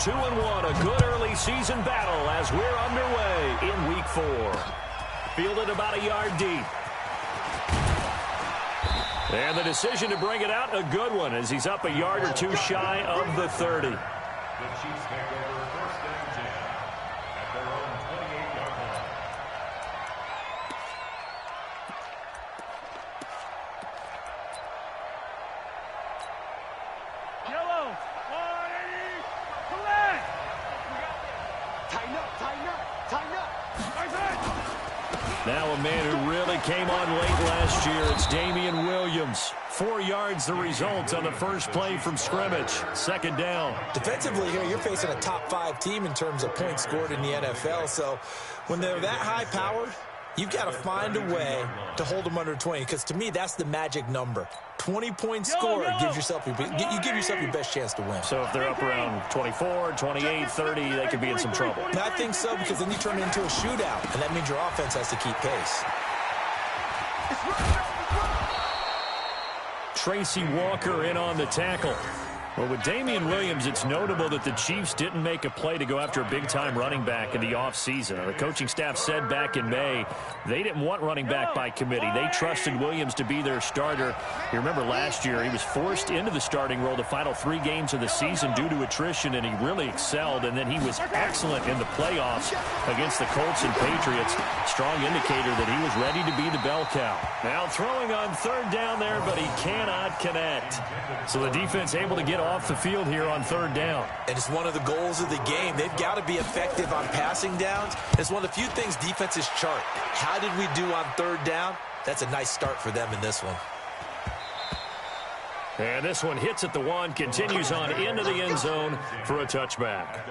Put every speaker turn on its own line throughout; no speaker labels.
2-1, a good early season battle as we're underway in Week 4. Fielded about a yard deep. And the decision to bring it out, a good one, as he's up a yard or two shy of the 30.
The Chiefs take over first and 10 at their own 28-yard line.
Yellow, 180, collect! Tighten up, tighten up, tighten up.
Now a man who really came on late last year, it's Damian Williams. 4 yards the result on the first play from scrimmage. Second down.
Defensively here, you're facing a top 5 team in terms of points scored in the NFL. So when they're that high powered, you've got to find a way to hold them under 20. Because to me, that's the magic number. 20-point score gives yourself you give yourself your best chance to win.
So if they're up around 24, 28, 30, they could be in some trouble.
And I think so, because then you turn it into a shootout, and that means your offense has to keep pace.
Tracy Walker in on the tackle. Well, with Damian Williams, it's notable that the Chiefs didn't make a play to go after a big-time running back in the offseason. The coaching staff said back in May they didn't want running back by committee. They trusted Williams to be their starter. You remember last year he was forced into the starting role the final 3 games of the season due to attrition, and he really excelled. And then he was excellent in the playoffs against the Colts and Patriots. Strong indicator that he was ready to be the bell cow. Now throwing on third down there, but he cannot connect. So the defense able to get off the field here on third down.
And it's one of the goals of the game. They've got to be effective on passing downs. It's one of the few things defenses chart. How did we do on third down? That's a nice start for them in this one.
And this one hits at the 1, continues on into the end zone for a touchback.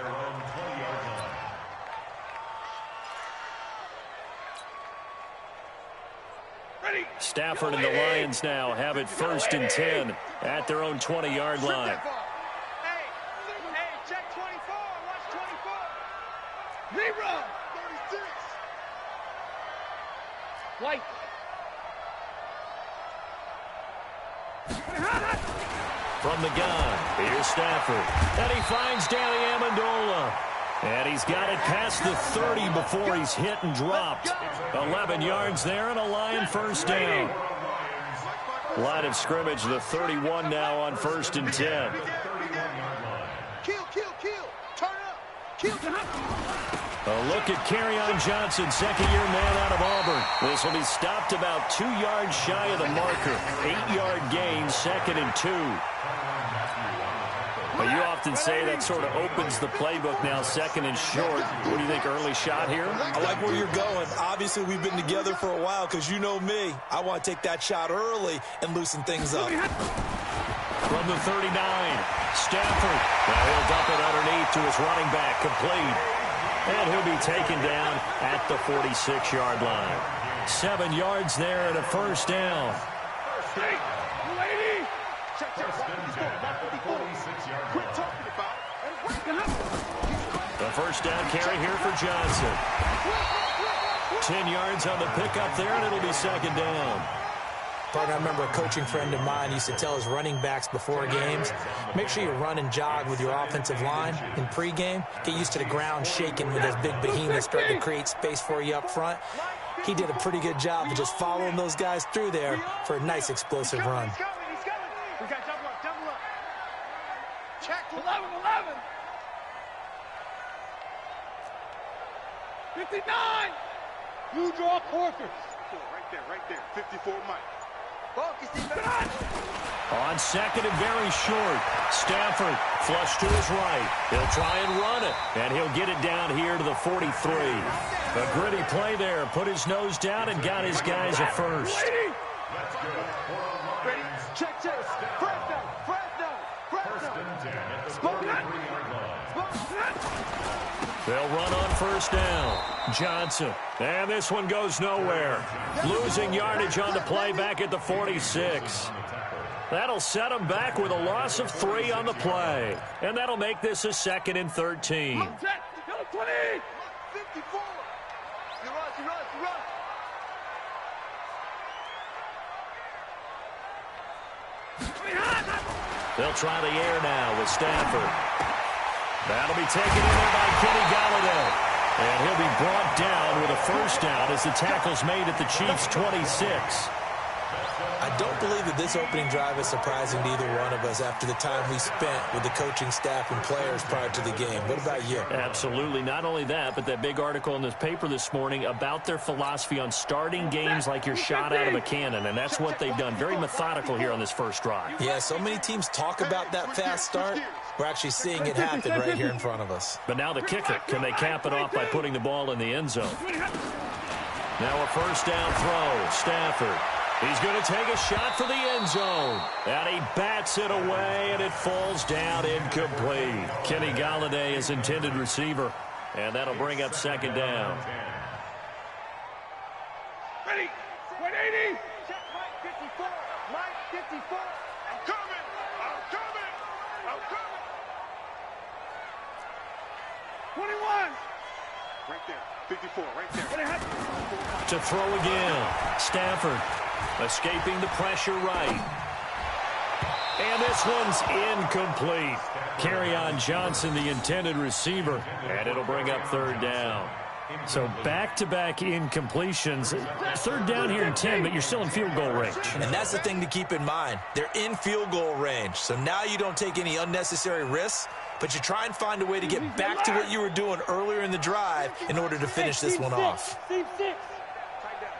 Stafford and the Lions now have it first and 10 at their own 20-yard line.
Hey, check 24. Watch 24. Zero. 36. White.
From the gun, here's Stafford. And he finds Danny Amendola. And he's got it past the 30 before he's hit and dropped. 11 yards there and a Lion first down. Line of scrimmage, the 31 now on first and 10.
Kill. Turn up. Kill.
A look at Kerryon Johnson, second-year man out of Auburn. This will be stopped about 2 yards shy of the marker. 8-yard gain, second and 2. But you often say that sort of opens the playbook now, second and short. What do you think, early shot here?
I like where you're going. Obviously, we've been together for a while because you know me. I want to take that shot early and loosen things up.
From the 39, Stafford. Now he'll dump it underneath to his running back, complete. And he'll be taken down at the 46-yard line. 7 yards there and a first down. The first down carry here for Johnson. 10 yards on the pickup there, and it'll be second down.
Partner, I remember a coaching friend of mine used to tell his running backs before games, make sure you run and jog with your offensive line in pregame. Get used to the ground shaking when those big behemoths start to create space for you up front. He did a pretty good job of just following those guys through there for a nice explosive run.
He's coming. We got double up. Check 11. 59. You draw quarters. Right there. 54 Mike.
On second and very short, Stafford flush to his right. He'll try and run it, and he'll get it down here to the 43. A gritty play there. Put his nose down and got his guys a first.
Ready? Check.
They'll run on first down. Johnson. And this one goes nowhere. Losing yardage on the play back at the 46. That'll set them back with a loss of 3 on the play. And that'll make this a second and 13.
20. 54. Run.
They'll try the air now with Stafford. That'll be taken in there by Kenny Galladay. And he'll be brought down with a first down as the tackle's made at the Chiefs' 26.
I don't believe that this opening drive is surprising to either one of us after the time we spent with the coaching staff and players prior to the game. What about you?
Absolutely. Not only that, but that big article in this paper this morning about their philosophy on starting games like you're shot out of a cannon, and that's what they've done. Very methodical here on this first drive.
Yeah, so many teams talk about that fast start. We're actually seeing it happen right here in front of us.
But now the kicker. Can they cap it off by putting the ball in the end zone? Now a first down throw. Stafford. He's going to take a shot for the end zone. And he bats it away, and it falls down incomplete. Kenny Galladay is intended receiver. And that'll bring up second down.
Ready. 180. Check Mike 54. Mike 54. I'm coming. I'm coming. I'm coming. 21. Right there. 54. Right there.
To throw again. Stafford escaping the pressure right. And this one's incomplete. Kerryon Johnson, the intended receiver. And it'll bring up third down. So back-to-back incompletions. Third down here in 10, but you're still in field goal range.
And that's the thing to keep in mind. They're in field goal range. So now you don't take any unnecessary risks, but you try and find a way to get back to what you were doing earlier in the drive in order to finish this one off.
Steve 6.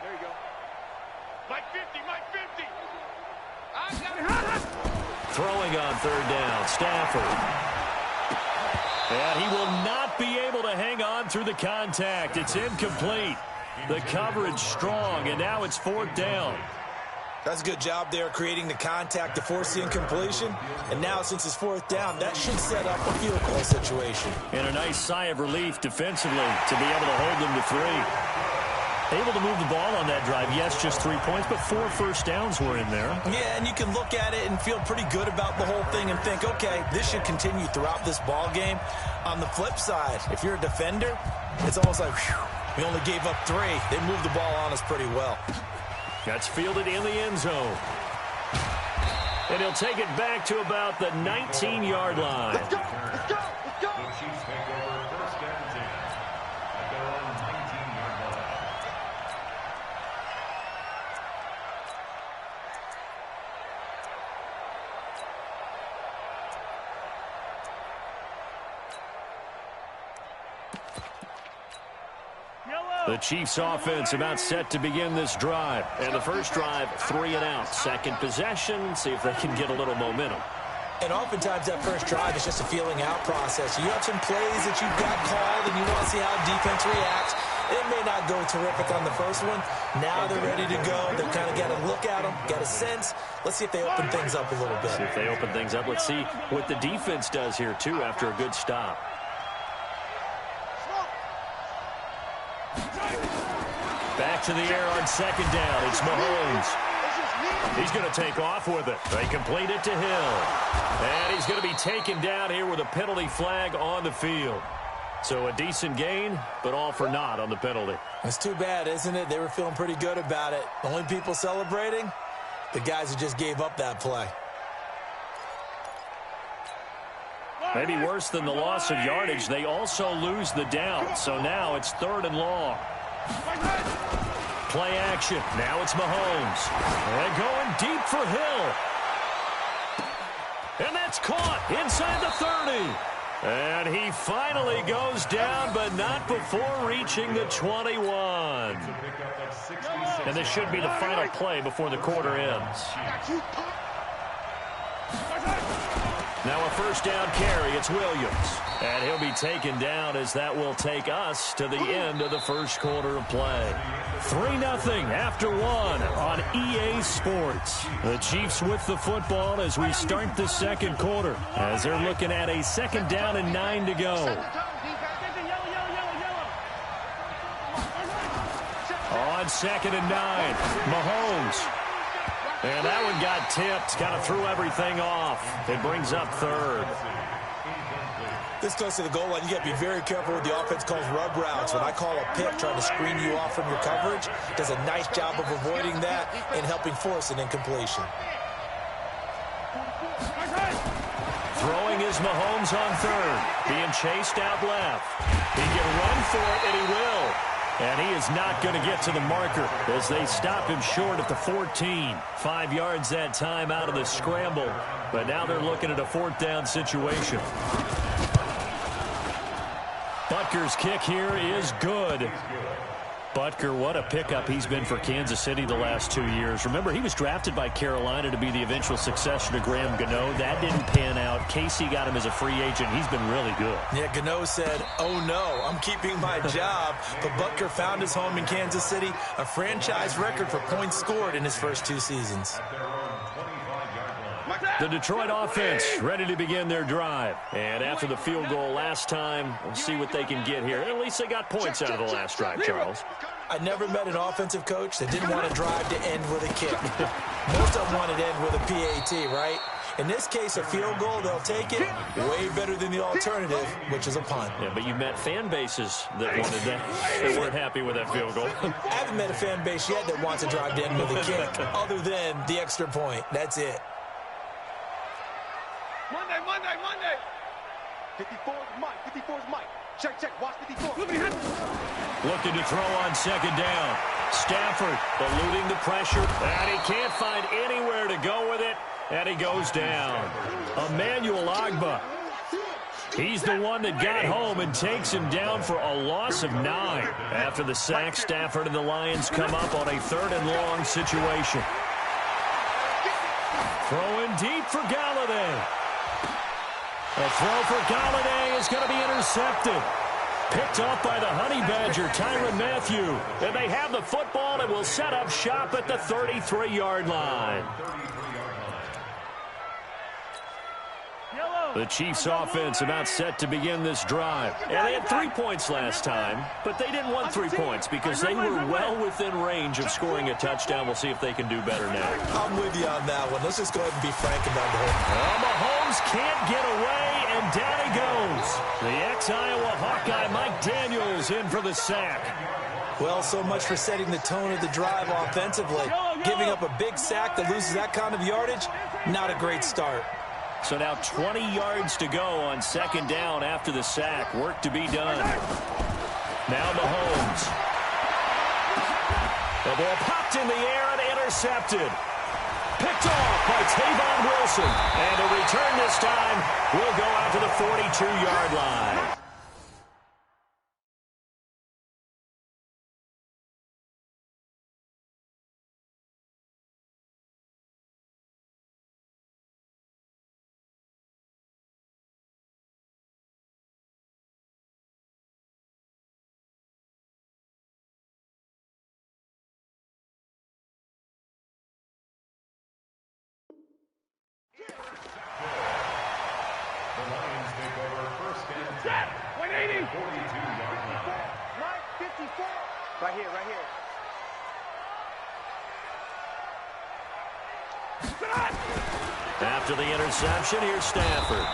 There you go. Mike 50. Mike 50.
Throwing on third down, Stafford. And he will not be able to hang on through the contact. It's incomplete. The coverage strong, and now it's fourth down.
That's a good job there creating the contact to force the incompletion. And now since it's fourth down, that should set up a field goal situation.
And a nice sigh of relief defensively to be able to hold them to 3. Able to move the ball on that drive. Yes, just 3 points, but 4 first downs were in there.
Yeah, and you can look at it and feel pretty good about the whole thing and think, okay, this should continue throughout this ball game. On the flip side, if you're a defender, it's almost like, whew, we only gave up 3. They moved the ball on us pretty well.
That's fielded in the end zone. And he'll take it back to about the 19-yard line.
Let's go. Let's go. Let's go.
The Chiefs take over first and 10 at their own 19-yard line.
The Chiefs offense about set to begin this drive. And the first drive, 3 and out. Second possession, see if they can get a little momentum.
And oftentimes that first drive is just a feeling out process. You have some plays that you've got called and you want to see how defense reacts. It may not go terrific on the first one. Now they're ready to go. They've kind of got to look at them, got a sense. Let's see if they open things up a little bit.
See if they open things up. Let's see what the defense does here, too, after a good stop. Back to the air on second down. It's Mahomes. He's going to take off with it. They complete it to Hill. And he's going to be taken down here with a penalty flag on the field. So a decent gain, but all for naught on the penalty.
It's too bad, isn't it? They were feeling pretty good about it. The only people celebrating, the guys who just gave up that play.
Maybe worse than the loss of yardage, they also lose the down. So now it's third and long. Play action. Now it's Mahomes. And going deep for Hill. And that's caught inside the 30. And he finally goes down, but not before reaching the 21. And this should be the final play before the quarter ends. Now a first down carry. It's Williams. And he'll be taken down as that will take us to the end of the first quarter of play. 3-0 after 1 on EA Sports. The Chiefs with the football as we start the second quarter, as they're looking at a second down and 9 to go. On second and 9, Mahomes. And that one got tipped, kind of threw everything off. It brings up third.
This close to the goal line, you got to be very careful with the offense calls rub routes. When I call a pick trying to screen you off from your coverage, does a nice job of avoiding that and helping force an incompletion.
Throwing is Mahomes on third. Being chased out left. He can run for it, and he will. And he is not going to get to the marker as they stop him short at the 14. 5 yards that time out of the scramble. But now they're looking at a 4th down situation. Butker's kick here is good. Butker, what a pickup he's been for Kansas City the last 2 years. Remember, he was drafted by Carolina to be the eventual successor to Graham Gano. That didn't pan out. Casey got him as a free agent. He's been really good.
Yeah, Gano said, oh no, I'm keeping my job. But Butker found his home in Kansas City, a franchise record for points scored in his first 2 seasons.
The Detroit offense ready to begin their drive. And after the field goal last time, we'll see what they can get here. At least they got points out of the last drive, Charles.
I never met an offensive coach that didn't want a drive to end with a kick. Most of them want it to end with a PAT, right? In this case, a field goal, they'll take it. Way better than the alternative, which is a punt.
Yeah, but you've met fan bases that wanted that. They weren't happy with that field goal.
I haven't met a fan base yet that wants a drive to end with a kick, other than the extra point. That's it.
Monday. 54 is Mike. 54 is Mike. Check. Watch 54.
Looking to throw on 2nd down. Stafford eluding the pressure. And he can't find anywhere to go with it. And he goes down. Emmanuel Ogbah. He's the one that got home and takes him down for a loss of 9. After the sack, Stafford and the Lions come up on a 3rd and long situation. Throwing deep for Galladay. A throw for Galladay is going to be intercepted. Picked off by the Honey Badger, Tyrann Mathieu. And they have the football and will set up shop at the 33-yard line. The Chiefs offense about set to begin this drive. And they had 3 points last time, but they didn't want 3 points because they were well within range of scoring a touchdown. We'll see if they can do better now.
I'm with you on that one. Let's just go ahead and be frank about the whole.
Mahomes can't get away, and down he goes. The ex-Iowa Hawkeye Mike Daniels in for the sack.
Well, so much for setting the tone of the drive offensively. Giving up a big sack that loses that kind of yardage, not a great start.
So now 20 yards to go on 2nd down after the sack. Work to be done. Now Mahomes. The ball popped in the air and intercepted. Picked off by Tavon Wilson. And the return this time will go out to the 42-yard line.
The Lions take over 1st and 10.
180.
42-yard line.
Mike, 54. Right here.
After the interception, here's Stafford.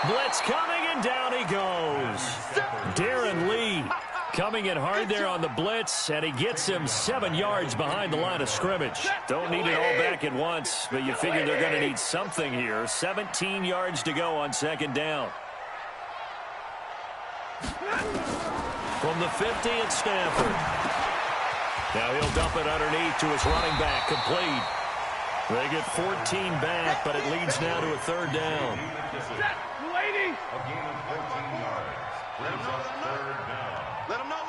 Blitz coming, and down he goes. Darren Lee coming in hard there on the blitz, and he gets him 7 yards behind the line of scrimmage. Don't need it all back at once, but you figure they're going to need something here. 17 yards to go on 2nd down. From the 50, it's Stafford. Now he'll dump it underneath to his running back, complete. They get 14 back, but it leads now to a 3rd down.
A gain of 14 yards. Brings up 3rd down.
Let him know.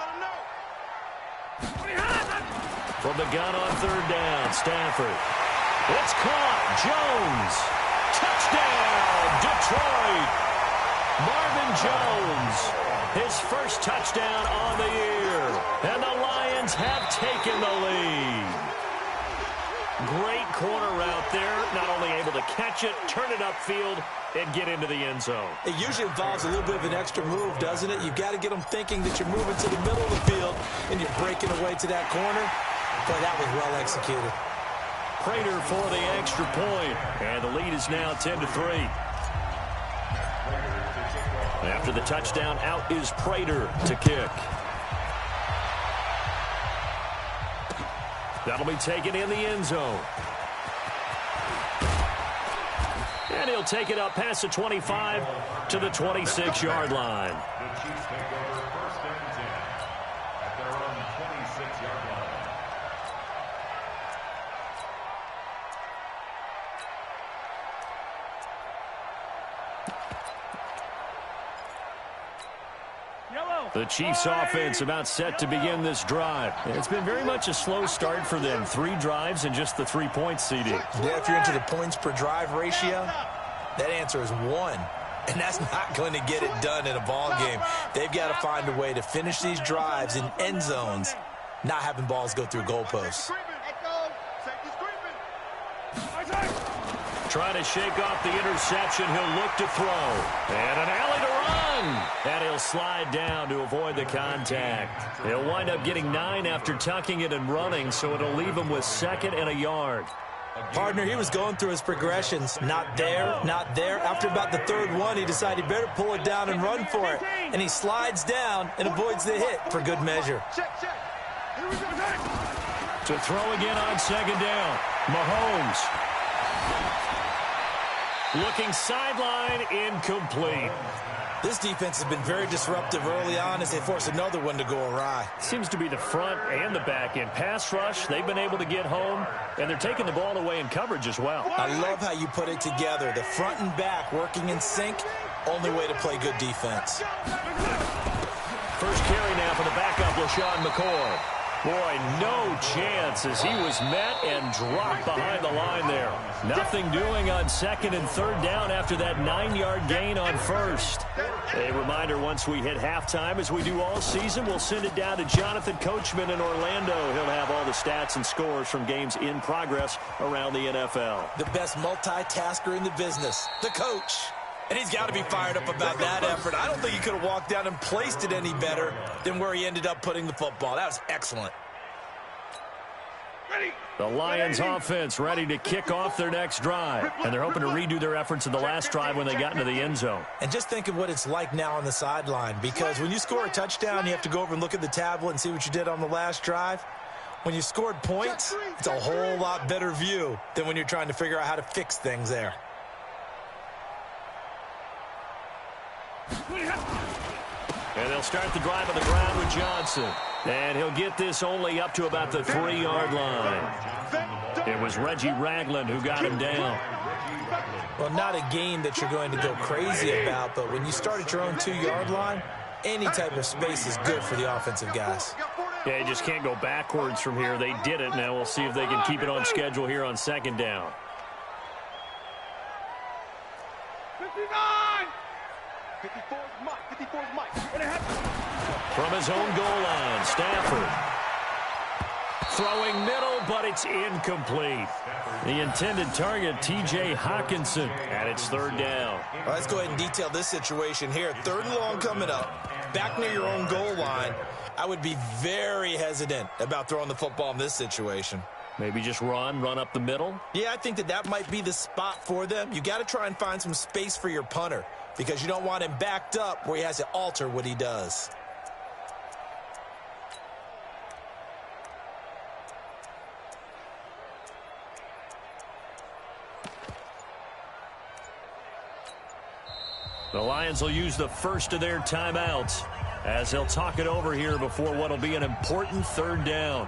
From the gun on 3rd down, Stafford. It's caught. Jones. Touchdown, Detroit. Marvin Jones. His first touchdown on the year. And the Lions have taken the lead. Great corner route there. Not only able to catch it, turn it upfield, and get into the end zone.
It usually involves a little bit of an extra move, doesn't it? You've got to get them thinking that you're moving to the middle of the field and you're breaking away to that corner. Boy, that was well executed.
Prater for the extra point, and the lead is now 10-3. After the touchdown, out is Prater to kick. That'll be taken in the end zone. And he'll take it up past the 25 to the 26-yard line.
The Chiefs take over first and 10 at their own 26-yard line.
The Chiefs offense about set to begin this drive. It's been very much a slow start for them. 3 drives and just the 3 points, CD.
Yeah, if you're into the points per drive ratio, that answer is 1. And that's not going to get it done in a ball game. They've got to find a way to finish these drives in end zones, not having balls go through goalposts.
Trying to shake off the interception. He'll look to throw. And an alley to run. And he'll slide down to avoid the contact. He'll wind up getting 9 after tucking it and running, so it'll leave him with 2nd and a yard.
Partner, he was going through his progressions. Not there, not there. After about the 3rd one, he decided he better pull it down and run for it. And he slides down and avoids the hit for good measure.
To throw again on 2nd down. Mahomes. Looking sideline, incomplete.
This defense has been very disruptive early on as they force another one to go awry.
Seems to be the front and the back end. Pass rush, they've been able to get home, and they're taking the ball away in coverage as well.
I love how you put it together. The front and back working in sync, only way to play good defense.
First carry now for the backup, LaShawn McCoy. Boy, no chance as he was met and dropped behind the line there. Nothing doing on 2nd and 3rd down after that 9-yard gain on 1st. A reminder, once we hit halftime, as we do all season, we'll send it down to Jonathan Coachman in Orlando. He'll have all the stats and scores from games in progress around the NFL.
The best multitasker in the business, the coach. And he's got to be fired up about that effort. I don't think he could have walked down and placed it any better than where he ended up putting the football. That was excellent.
The Lions offense ready to kick off their next drive. And they're hoping to redo their efforts in the last drive when they got into the end zone.
And just think of what it's like now on the sideline. Because when you score a touchdown, you have to go over and look at the tablet and see what you did on the last drive. When you scored points, it's a whole lot better view than when you're trying to figure out how to fix things there.
And they'll start the drive on the ground with Johnson. And he'll get this only up to about the 3-yard line. It was Reggie Ragland who got him down.
Well, not a game that you're going to go crazy about, but when you start at your own 2-yard line, any type of space is good for the offensive guys.
Yeah, you just can't go backwards from here. They did it. Now we'll see if they can keep it on schedule here on 2nd down.
59! 54 is Mike.
From his own goal line, Stafford. Throwing middle, but it's incomplete. The intended target, T.J. Hawkinson, and it's 3rd down.
Well, let's go ahead and detail this situation here. 3rd and long coming up, back near your own goal line. I would be very hesitant about throwing the football in this situation.
Maybe just run up the middle?
Yeah, I think that might be the spot for them. You got to try and find some space for your punter because you don't want him backed up where he has to alter what he does.
The Lions will use the first of their timeouts as they'll talk it over here before what will be an important 3rd down.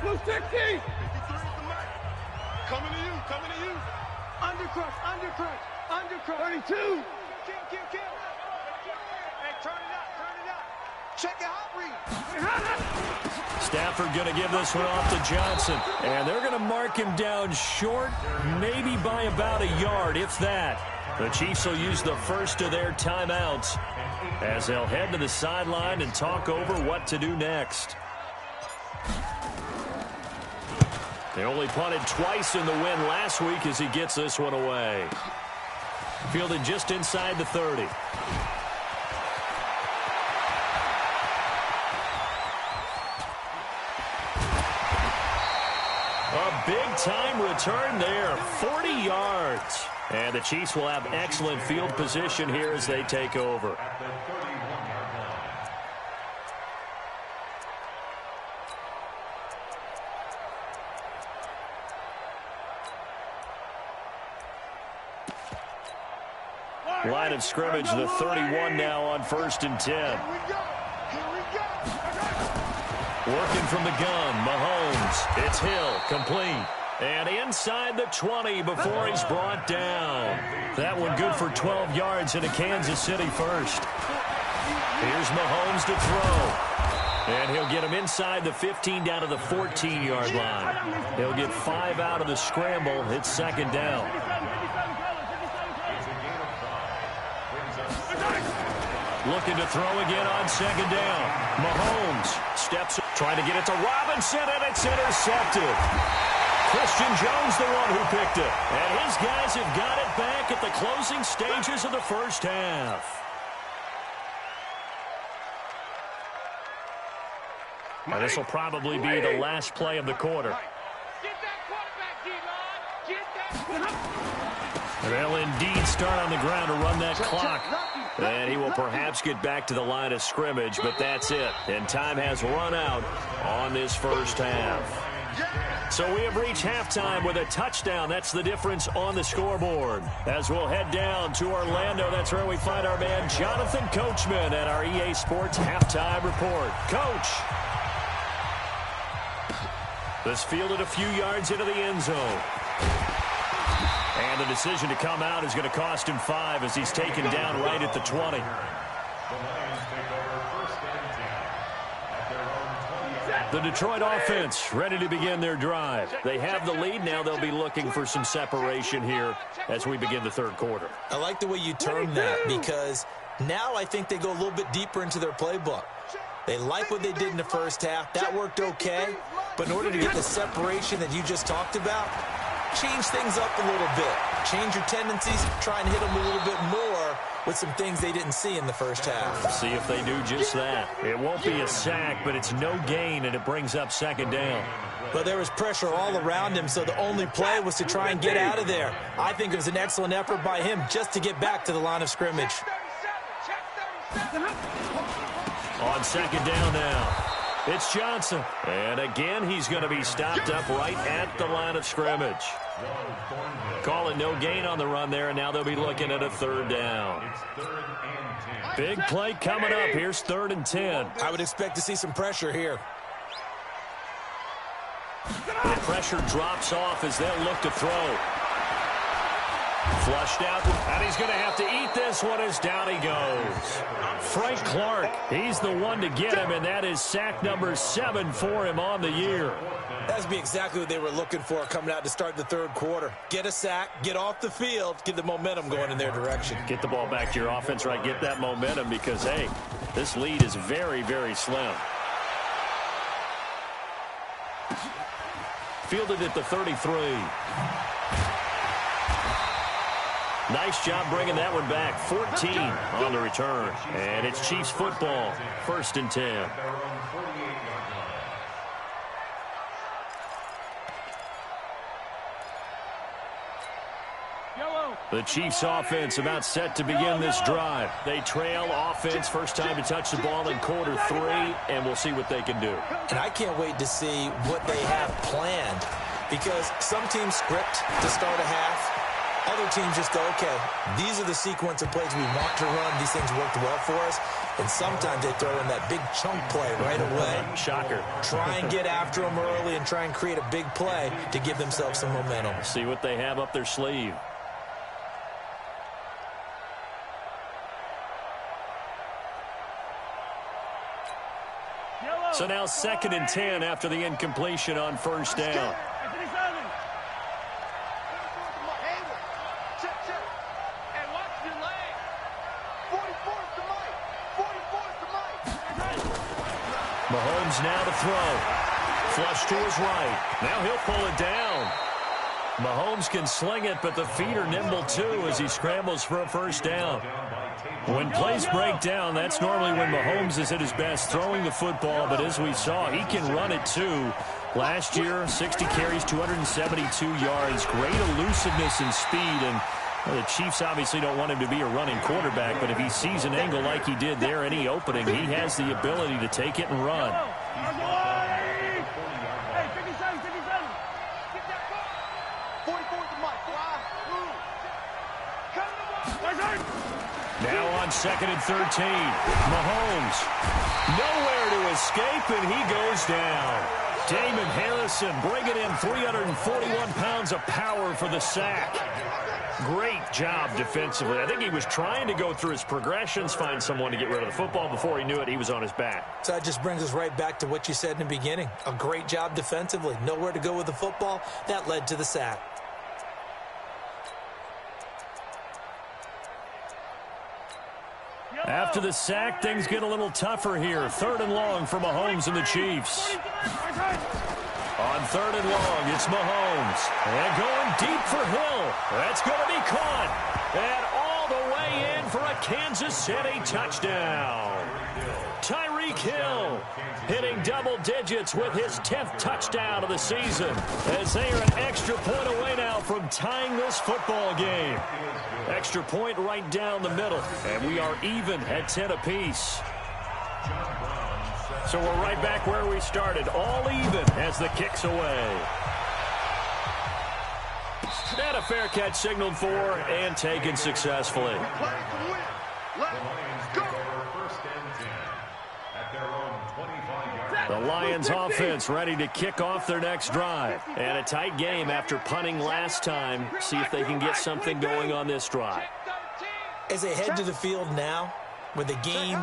Blue 60! 53 is the mic. Coming to you. Undercrush. 32. Kill. Hey, turn it up. Check it out, Reed.
Stafford going to give this one off to Johnson. And they're going to mark him down short, maybe by about a yard, if that. The Chiefs will use the first of their timeouts as they'll head to the sideline and talk over what to do next. They only punted twice in the win last week as he gets this one away. Fielded just inside the 30. A big-time return there, 40 yards. And the Chiefs will have excellent field position here as they take over. Line of scrimmage, the 31 now on 1st and 10.
Here we go.
Working from the gun, Mahomes. It's Hill, complete. And inside the 20 before he's brought down. That one good for 12 yards in a Kansas City first. Here's Mahomes to throw. And he'll get him inside the 15 down to the 14-yard line. He'll get 5 out of the scramble. It's 2nd down. Looking to throw again on 2nd down. Mahomes steps, trying to get it to Robinson, and it's intercepted. Christian Jones, the one who picked it. And his guys have got it back at the closing stages of the first half. And this will probably be the last play of the quarter.
Get that quarterback, D-line. Get that.
And they'll indeed start on the ground to run that clock. And he will perhaps get back to the line of scrimmage, but that's it. And time has run out on this first half. So we have reached halftime with a touchdown. That's the difference on the scoreboard. As we'll head down to Orlando, that's where we find our man Jonathan Coachman at our EA Sports Halftime Report. Coach. This fielded a few yards into the end zone. And the decision to come out is going to cost him 5 as he's taken down right at the 20. The Detroit offense ready to begin their drive. They have the lead. Now they'll be looking for some separation here as we begin the third quarter.
I like the way you term that because now I think they go a little bit deeper into their playbook. They like what they did in the first half. That worked okay. But in order to get the separation that you just talked about, change things up a little bit. Change your tendencies. Try and hit them a little bit more with some things they didn't see in the first half.
See if they do just that. It won't be a sack, but it's no gain, and it brings up 2nd down.
But there was pressure all around him, so the only play was to try and get out of there. I think it was an excellent effort by him just to get back to the line of scrimmage.
On 2nd down now. It's Johnson. And again, he's going to be stopped up right at the line of scrimmage. Call it no gain on the run there, and now they'll be looking at a 3rd down. Big play coming up. Here's 3rd and 10.
I would expect to see some pressure here.
The pressure drops off as they'll look to throw. Flushed out, and he's going to have to eat this one as down he goes. Frank Clark, he's the one to get him, and that is sack number 7 for him on the year.
That's be exactly what they were looking for coming out to start the third quarter. Get a sack, get off the field, get the momentum going in their direction.
Get the ball back to your offense, right? Get that momentum because, hey, this lead is very, very slim. Fielded at the 33. Nice job bringing that one back. 14 on the return. And it's Chiefs football. 1st and 10. The Chiefs offense about set to begin this drive. They trail offense. First time to touch the ball in quarter 3. And we'll see what they can do.
And I can't wait to see what they have planned. Because some teams script to start a half. Other teams just go, okay, these are the sequence of plays we want to run. These things worked well for us. And sometimes they throw in that big chunk play right away.
Shocker.
Try and get after them early and try and create a big play to give themselves some momentum.
See what they have up their sleeve. So now 2nd and 10 after the incompletion on 1st down. Mahomes now to throw. Flush to his right. Now he'll pull it down. Mahomes can sling it, but the feet are nimble too as he scrambles for a 1st down. When plays break down, that's normally when Mahomes is at his best throwing the football, but as we saw, he can run it too. Last year, 60 carries, 272 yards, great elusiveness and speed, and the Chiefs obviously don't want him to be a running quarterback, but if he sees an angle like he did there, any opening, he has the ability to take it and run. Now on 2nd and 13. Mahomes. Nowhere to escape, and he goes down. Damon Harrison bringing in 341 pounds of power for the sack. Great job defensively. I think he was trying to go through his progressions, find someone to get rid of the football. Before he knew it, he was on his back.
So that just brings us right back to what you said in the beginning. A great job defensively. Nowhere to go with the football. That led to the sack.
After the sack, things get a little tougher here. 3rd and long for Mahomes and the Chiefs. On 3rd and long, it's Mahomes. And going deep for Hill. That's going to be caught. And all the way in for a Kansas City touchdown. Tyreek Hill hitting double digits with his 10th touchdown of the season, as they are an extra point away now from tying this football game. Extra point right down the middle, and we are even at 10 apiece. So we're right back where we started, all even as the kick's away. And a fair catch signaled for and taken successfully. The Lions offense ready to kick off their next drive. And a tight game after punting last time. See if they can get something going on this drive.
As they head to the field now, with the game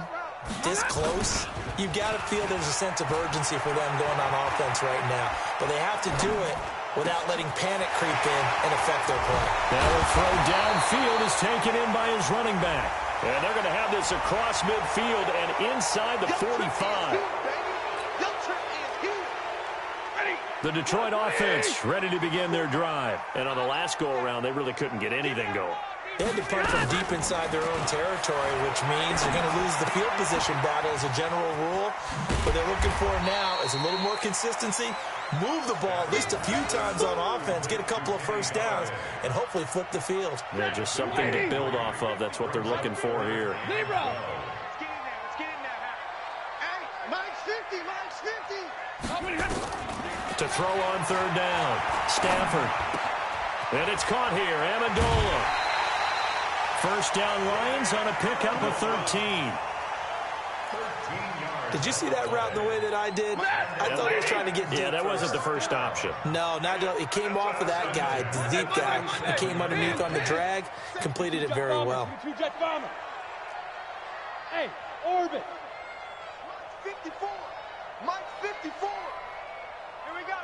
this close, you've got to feel there's a sense of urgency for them going on offense right now. But they have to do it without letting panic creep in and affect their play.
Now a throw downfield is taken in by his running back. And they're going to have this across midfield and inside the 45. The Detroit offense ready to begin their drive. And on the last go-around, they really couldn't get anything going.
They had to punt from deep inside their own territory, which means they're going to lose the field position battle as a general rule. What they're looking for now is a little more consistency, move the ball at least a few times on offense, get a couple of first downs, and hopefully flip the field.
Yeah, just something to build off of. That's what they're looking for here.
Let's get in there. Hey, Mike's 50, Mike's 50.
To throw on 3rd down. Stafford. And it's caught here. Amendola. First down Lions on a pickup of 13.
Did you see that route the way that I did? I thought he was trying to get deep.
Yeah, that wasn't the first option.
No, it came off of that guy, the deep guy. It came underneath on the drag, completed it very well.
Hey, orbit. Mike 54. Mike 54. Here we go.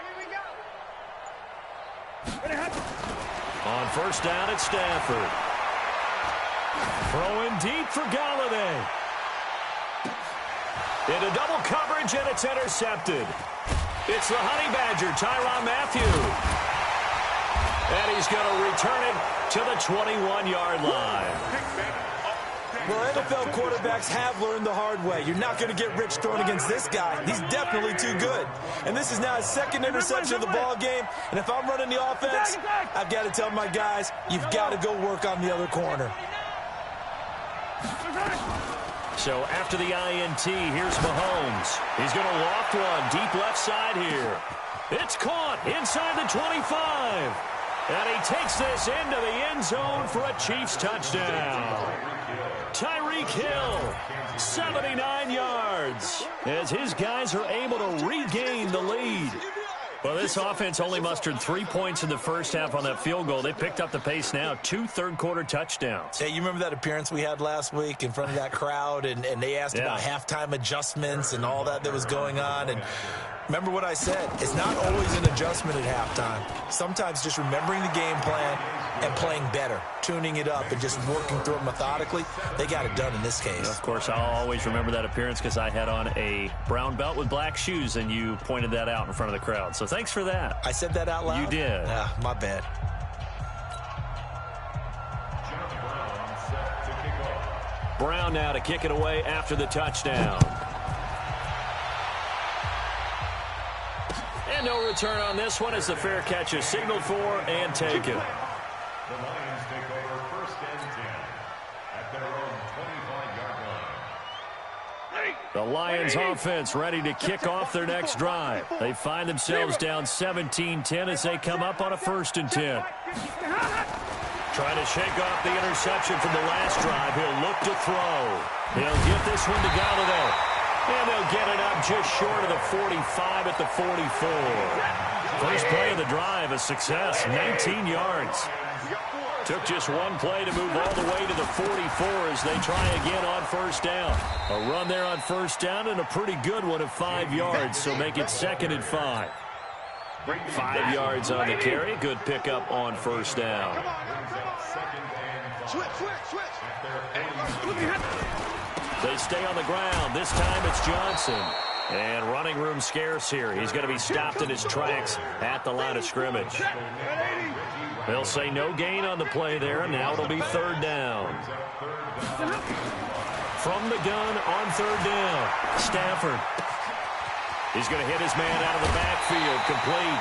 On first down, it's Stafford. Throwing deep for Galladay. Into double coverage, and it's intercepted. It's the Honey Badger, Tyrann Mathieu. And he's going to return it to the 21-yard line.
Well, NFL quarterbacks have learned the hard way. You're not going to get rich throwing against this guy. He's definitely too good. And this is now his 2nd interception of the ball game. And if I'm running the offense, I've got to tell my guys, you've got to go work on the other corner.
So after the INT, here's Mahomes. He's going to loft one deep left side here. It's caught inside the 25. And he takes this into the end zone for a Chiefs touchdown. Tyreek Hill, 79 yards, as his guys are able to regain the lead. Well, this offense only mustered 3 points in the first half on that field goal. They picked up the pace now, 2 third-quarter touchdowns.
Hey, you remember that appearance we had last week in front of that crowd, and they asked about halftime adjustments and all that was going on, and remember what I said. It's not always an adjustment at halftime. Sometimes just remembering the game plan and playing better, tuning it up and just working through it methodically. They got it done in this case.
Of course, I'll always remember that appearance because I had on a brown belt with black shoes, and you pointed that out in front of the crowd. So thanks for that.
I said that out loud?
You did.
Yeah, my bad.
Brown now to kick it away after the touchdown. And no return on this one as the fair catch is signaled for and taken.
The Lions take over 1st and 10 at their own 25-yard line.
The Lions offense ready to kick off their next drive. They find themselves down 17-10 as they come up on a 1st and 10. Trying to shake off the interception from the last drive. He'll look to throw. He'll get this one to Galladay. And they'll get it up just short of the 45 at the 44. First play of the drive, a success, 19 yards. Took just one play to move all the way to the 44 as they try again on first down. A run there on first down and a pretty good one of 5 yards, so make it 2nd and 5. 5 yards on the carry. Good pickup on first down.
Switch.
They stay on the ground. This time it's Johnson. And running room scarce here. He's going to be stopped in his tracks at the line of scrimmage. They'll say no gain on the play there. Now it'll be 3rd down. From the gun on 3rd down. Stafford. He's going to hit his man out of the backfield. Complete.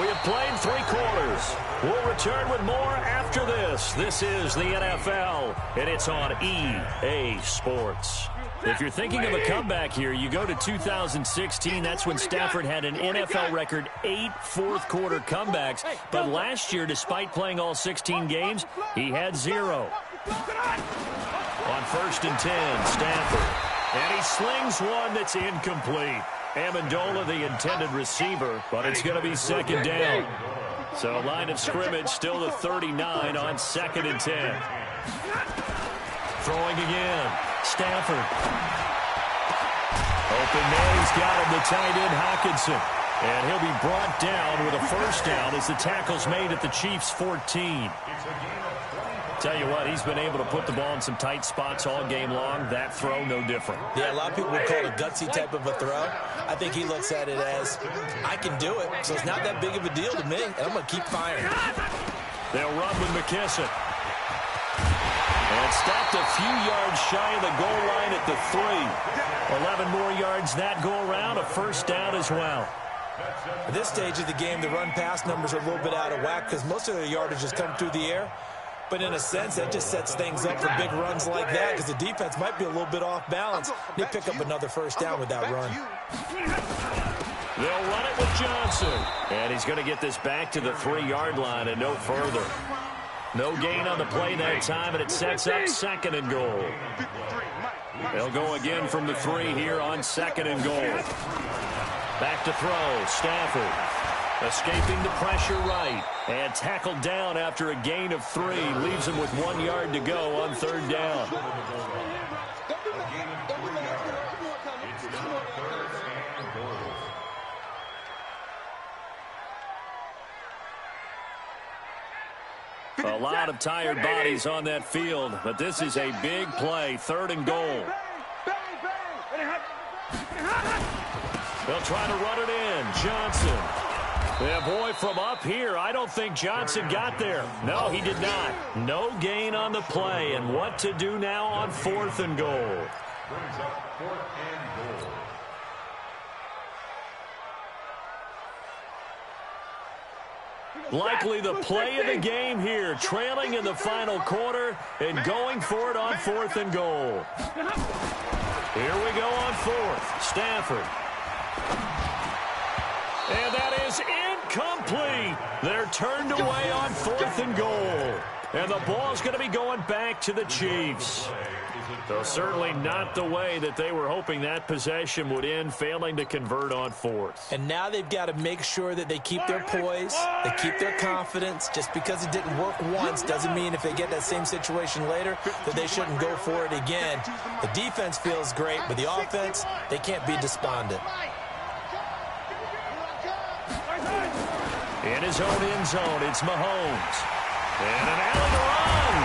We have played 3 quarters. We'll return with more after this. This is the NFL, and it's on EA Sports. If you're thinking of a comeback here, you go to 2016. That's when Stafford had an NFL record 8 fourth-quarter comebacks. But last year, despite playing all 16 games, he had 0. On 1st and 10, Stafford. And he slings one that's incomplete. Amendola, the intended receiver, but it's going to be 2nd down. So line of scrimmage still the 39 on 2nd and 10. Throwing again. Stafford. Open man, he's got him, the tight end Hockenson. And he'll be brought down with a first down as the tackle's made at the Chiefs' 14. Tell you what, he's been able to put the ball in some tight spots all game long. That throw, no different.
Yeah, a lot of people would call it a gutsy type of a throw. I think he looks at it as, I can do it, so it's not that big of a deal to me, and I'm going to keep firing.
They'll run with McKissick. And stopped a few yards shy of the goal line at the 3. 11 more yards that go around, a first down as well.
At this stage of the game, the run-pass numbers are a little bit out of whack because most of their yardage has come through the air. But in a sense, that just sets things up for big runs like that because the defense might be a little bit off balance. They pick up another first down with that run.
They'll run it with Johnson. And he's going to get this back to the 3-yard line and no further. No gain on the play that time, and it sets up 2nd and goal. They'll go again from the 3 here on 2nd and goal. Back to throw. Stafford. Escaping the pressure right. And tackled down after a gain of 3. Leaves him with 1 yard to go on 3rd down. A lot of tired bodies on that field, but this is a big play. 3rd and goal. They'll try to run it in. Johnson. Yeah, boy, from up here, I don't think Johnson got there. No, he did not. No gain on the play. And what to do now on 4th and goal?
Brings up 4th and goal.
Likely the play of the game here, trailing in the final quarter and going for it on 4th and goal. Here we go on 4th. Stafford. And that is incomplete. They're turned away on 4th and goal. And the ball's going to be going back to the Chiefs. So certainly not the way that they were hoping that possession would end, failing to convert on 4th.
And now they've got to make sure that they keep their poise, they keep their confidence. Just because it didn't work once doesn't mean if they get that same situation later that they shouldn't go for it again. The defense feels great, but the offense, they can't be despondent.
In his own end zone, it's Mahomes. And an alley to run.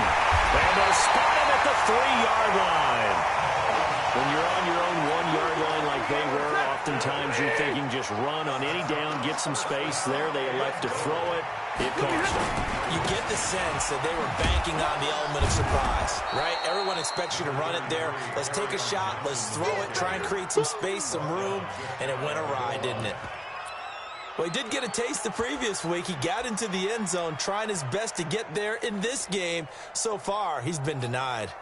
And they'll spot him at the 3-yard line. When you're on your own 1-yard line like they were, oftentimes you're thinking just run on any down, get some space there. They elect to throw it. It costs them.
You get the sense that they were banking on the element of surprise, right? Everyone expects you to run it there. Let's take a shot. Let's throw it, try and create some space, some room. And it went awry, didn't it? Well, he did get a taste the previous week. He got into the end zone, trying his best to get there in this game. So far, he's been denied.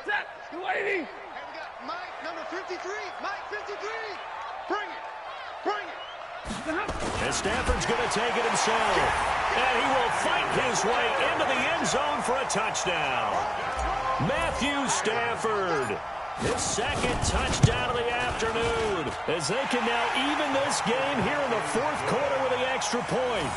Set, 280. And we got Mike, number 53. Mike, 53. Bring it.
And Stafford's going to take it himself. And he will fight his way into the end zone for a touchdown. Matthew Stafford, his second touchdown of the afternoon, as they can now even this game here in the fourth quarter with the extra point.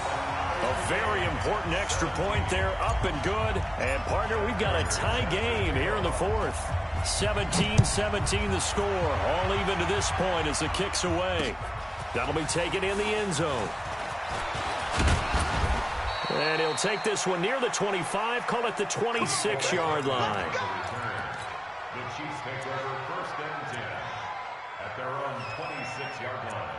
A very important extra point there, up and good. And, partner, we've got a tie game here in the fourth. 17-17 the score, all even to this point as the kick's away. That'll be taken in the end zone. And he'll take this one near the 25, call it the 26-yard line.
The Chiefs take over first and 10 at their own 26-yard line.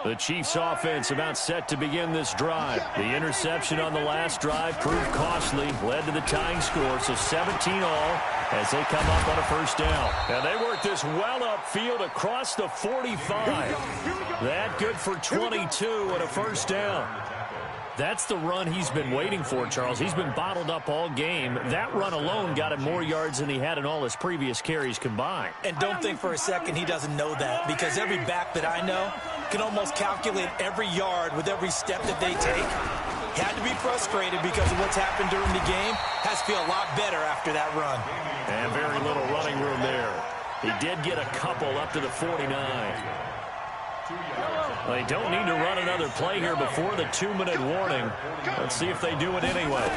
The Chiefs offense about set to begin this drive. The interception on the last drive proved costly, led to the tying score, so 17 all as they come up on a first down. And they work this well upfield across the 45. That good for 22 and a first down. That's the run he's been waiting for, Charles. He's been bottled up all game. That run alone got him more yards than he had in all his previous carries combined.
And don't think for a second he doesn't know that, because every back that I know can almost calculate every yard with every step that they take. He had to be frustrated because of what's happened during the game. Has to feel a lot better after that run.
And very little running room there. He did get a couple up to the 49. They don't need to run another play here before the 2-minute warning. Let's see if they do it anyway.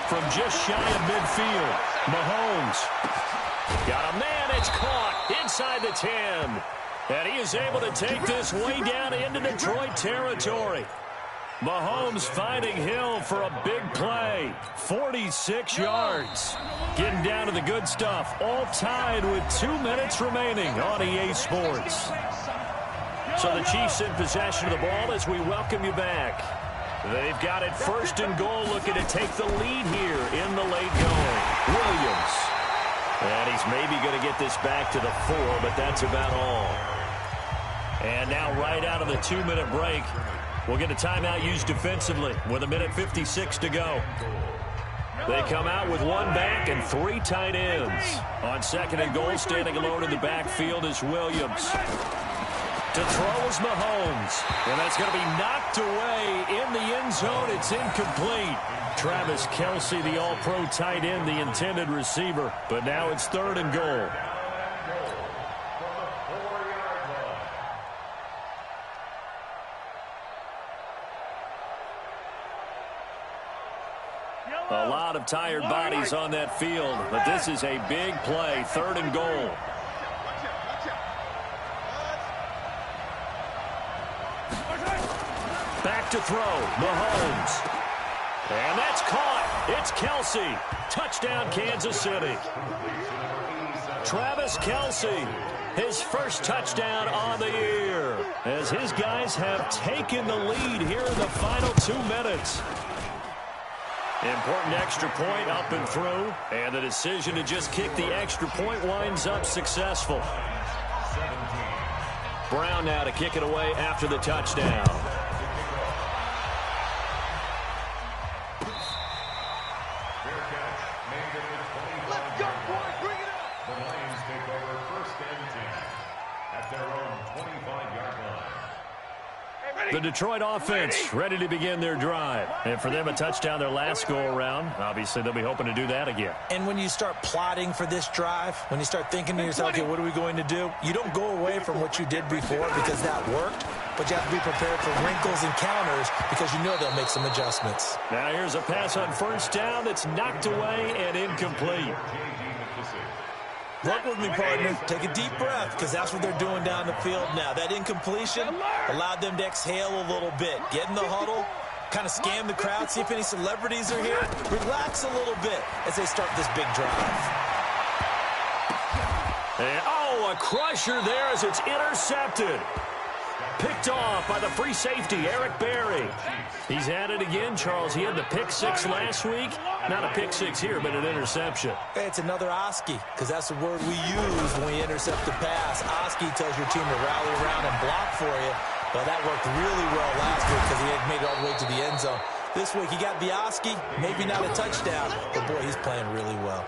From just shy of midfield, Mahomes. Got a man, it's caught inside the 10. And he is able to take this way down into Detroit territory. Mahomes finding Hill for a big play. 46 yards. Getting down to the good stuff. All tied with 2 minutes remaining on EA Sports. So the Chiefs in possession of the ball as we welcome you back. They've got it first and goal, looking to take the lead here in the late going. Williams. And he's maybe going to get this back to the 4, but that's about all. And now right out of the 2-minute break, we'll get a timeout used defensively with 1:56 to go. They come out with one back and 3 tight ends. On second and goal, standing alone in the backfield is Williams. To throw is Mahomes. And that's going to be knocked away in the end zone. It's incomplete. Travis Kelce, the all-pro tight end, the intended receiver. But now it's third and goal. A lot of tired bodies on that field, but this is a big play, third and goal. Back to throw, Mahomes. And that's caught. It's Kelce. Touchdown, Kansas City. Travis Kelce, his first touchdown on the year, as his guys have taken the lead here in the final 2 minutes. Important extra point up and through, and the decision to just kick the extra point winds up successful. Brown now to kick it away after the touchdown. The Detroit offense ready to begin their drive. And for them, a touchdown their last go-around. Obviously, they'll be hoping to do that again.
And when you start plotting for this drive, when you start thinking to yourself, okay, what are we going to do? You don't go away from what you did before because that worked, but you have to be prepared for wrinkles and counters because you know they'll make some adjustments.
Now here's a pass on first down that's knocked away and incomplete.
Work with me, partner. Take a deep breath, because that's what they're doing down the field now. That incompletion allowed them to exhale a little bit. Get in the huddle, kind of scan the crowd, see if any celebrities are here. Relax a little bit as they start this big drive.
And, oh, a crusher there as it's intercepted. Picked off by the free safety, Eric Berry. He's at it again, Charles. He had the pick 6 last week. Not a pick 6 here, but an interception.
Hey, it's another Oski, because that's the word we use when we intercept the pass. Oski tells your team to rally around and block for you. Well, that worked really well last week because he had made it all the way to the end zone. This week he got the Oski, maybe not a touchdown, but boy, he's playing really well.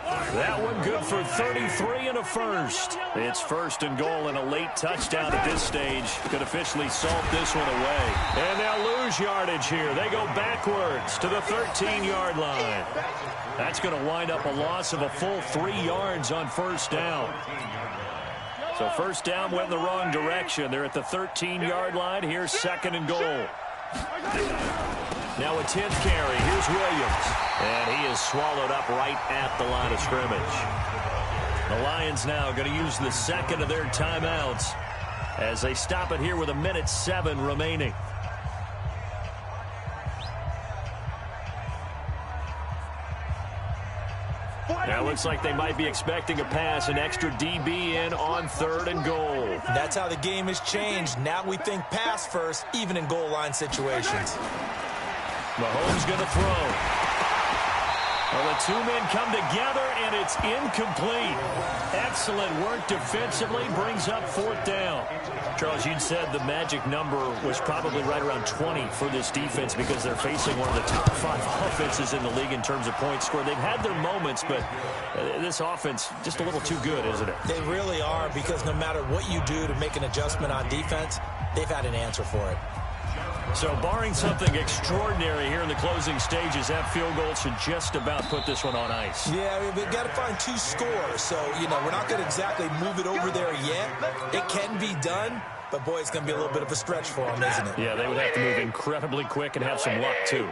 That one good for 33 and a first. It's first and goal and a late touchdown at this stage could officially salt this one away. And they'll lose yardage here. They go backwards to the 13-yard line. That's going to wind up a loss of a full 3 yards on first down. So first down went in the wrong direction. They're at the 13-yard line. Here's second and goal. Now a 10th carry. Here's Williams. And he is swallowed up right at the line of scrimmage. The Lions now going to use the second of their timeouts as they stop it here with 1:07 remaining. Now it looks like they might be expecting a pass, an extra DB in on third and goal.
That's how the game has changed. Now we think pass first, even in goal line situations.
Mahomes going to throw. Well, the two men come together, and it's incomplete. Excellent work defensively, brings up fourth down. Charles, you said the magic number was probably right around 20 for this defense because they're facing one of the top 5 offenses in the league in terms of points scored. They've had their moments, but this offense just a little too good, isn't it?
They really are, because no matter what you do to make an adjustment on defense, they've had an answer for it.
So barring something extraordinary here in the closing stages, that field goal should just about put this one on ice.
Yeah, we've got to find 2 scores. So, you know, we're not going to exactly move it over there yet. It can be done, but, boy, it's going to be a little bit of a stretch for them, isn't it?
Yeah, they would have to move incredibly quick and have some luck, too.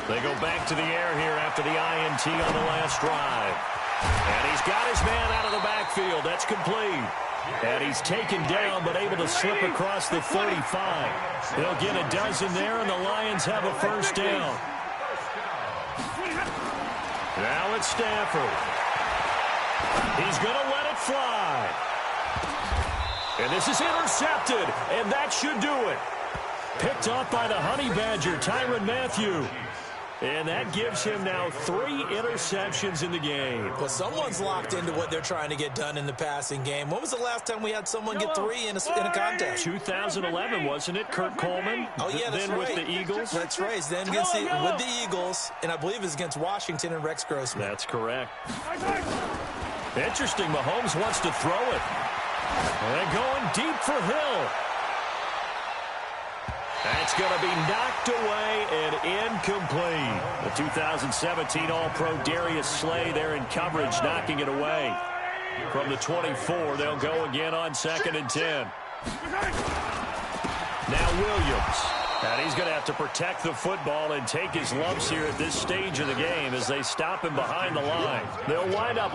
They go back to the air here after the INT on the last drive. And he's got his man out of the backfield. That's complete. And he's taken down, but able to slip across the 35. They'll get a dozen there, and the Lions have a first down. Now it's Stafford. He's going to let it fly. And this is intercepted, and that should do it. Picked off by the Honey Badger, Tyrann Mathieu. And that gives him now 3 interceptions in the game.
Well, someone's locked into what they're trying to get done in the passing game. When was the last time we had someone get 3 in a contest?
2011, wasn't it? Kurt Coleman?
Oh, yeah, that's right.
Then with the Eagles?
That's right. Then with the Eagles, and I believe it's against Washington and Rex Grossman.
That's correct. Interesting. Mahomes wants to throw it. They're going deep for Hill. That's going to be knocked away and incomplete. The 2017 All-Pro Darius Slay there in coverage, knocking it away. From the 24, they'll go again on 2nd and 10. Now Williams. And he's going to have to protect the football and take his lumps here at this stage of the game as they stop him behind the line. They'll wind up